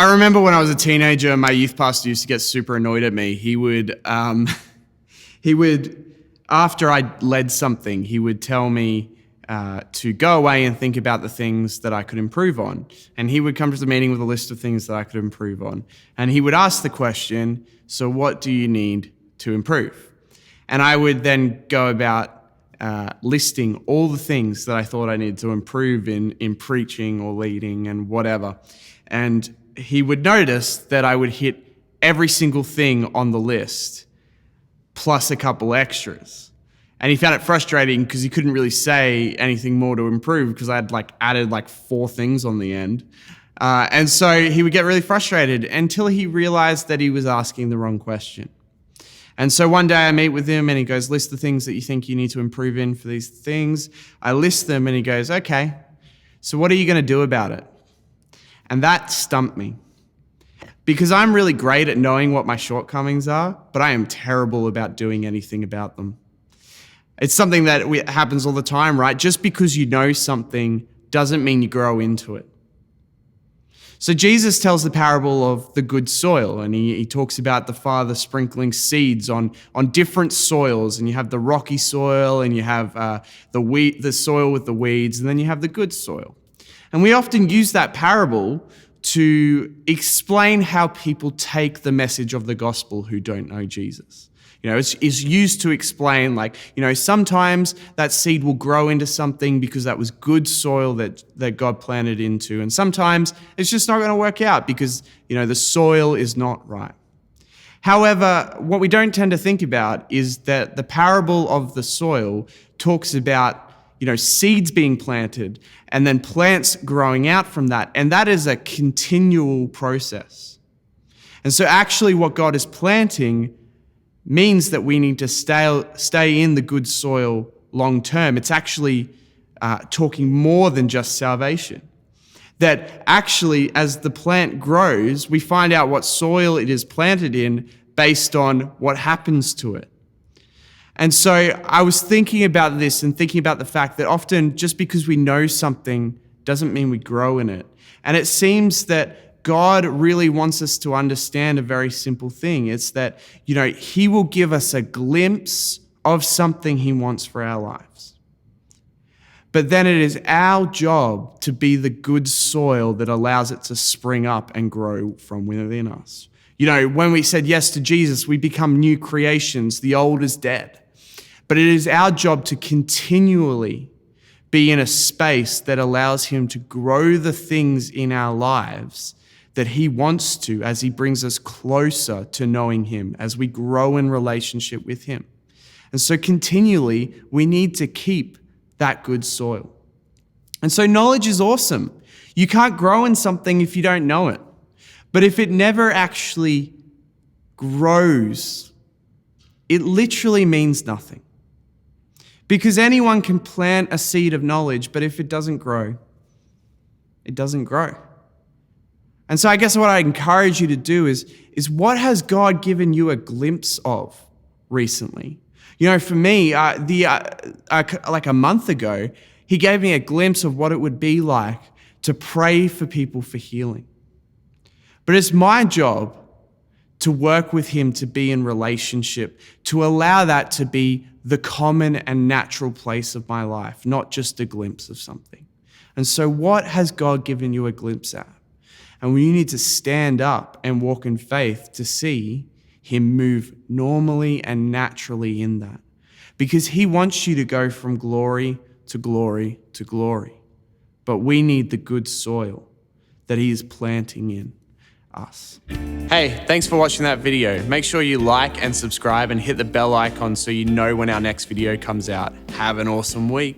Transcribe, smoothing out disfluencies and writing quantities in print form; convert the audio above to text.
I remember when I was a teenager, my youth pastor used to get super annoyed at me. He would, after I led something, he would tell me to go away and think about the things that I could improve on. And he would come to the meeting with a list of things that I could improve on. And he would ask the question, so what do you need to improve? And I would then go about listing all the things that I thought I needed to improve in preaching or leading and whatever. And he would notice that I would hit every single thing on the list, plus a couple extras. And he found it frustrating because he couldn't really say anything more to improve because I had added 4 things on the end. And so he would get really frustrated until he realized that he was asking the wrong question. And so one day I meet with him and he goes, list the things that you think you need to improve in for these things. I list them and he goes, okay, so what are you going to do about it? And that stumped me because I'm really great at knowing what my shortcomings are, but I am terrible about doing anything about them. It's something that happens all the time, right? Just because you know something doesn't mean you grow into it. So Jesus tells the parable of the good soil, and he talks about the Father sprinkling seeds on different soils, and you have the rocky soil, and you have the soil with the weeds, and then you have the good soil. And we often use that parable to explain how people take the message of the gospel who don't know Jesus. It's used to explain sometimes that seed will grow into something because that was good soil that God planted into. And sometimes it's just not going to work out because, the soil is not right. However, what we don't tend to think about is that the parable of the soil talks about, seeds being planted and then plants growing out from that. And that is a continual process. And so actually what God is planting means that we need to stay in the good soil long term. It's actually talking more than just salvation. That actually, as the plant grows, we find out what soil it is planted in based on what happens to it. And so I was thinking about this and thinking about the fact that often just because we know something doesn't mean we grow in it. And it seems that God really wants us to understand a very simple thing. It's that, he will give us a glimpse of something he wants for our lives. But then it is our job to be the good soil that allows it to spring up and grow from within us. When we said yes to Jesus, we become new creations. The old is dead. But it is our job to continually be in a space that allows him to grow the things in our lives that he wants to as he brings us closer to knowing him, as we grow in relationship with him. And so continually, we need to keep that good soil. And so knowledge is awesome. You can't grow in something if you don't know it. But if it never actually grows, it literally means nothing. Because anyone can plant a seed of knowledge, but if it doesn't grow, it doesn't grow. And so I guess what I encourage you to do is what has God given you a glimpse of recently? For me, like a month ago, he gave me a glimpse of what it would be like to pray for people for healing. But it's my job to work with him, to be in relationship, to allow that to be the common and natural place of my life, not just a glimpse of something. And so what has God given you a glimpse at? And we need to stand up and walk in faith to see him move normally and naturally in that. Because he wants you to go from glory to glory to glory. But we need the good soil that he is planting in us. Hey, thanks for watching that video. Make sure you like and subscribe and hit the bell icon so you know when our next video comes out. Have an awesome week.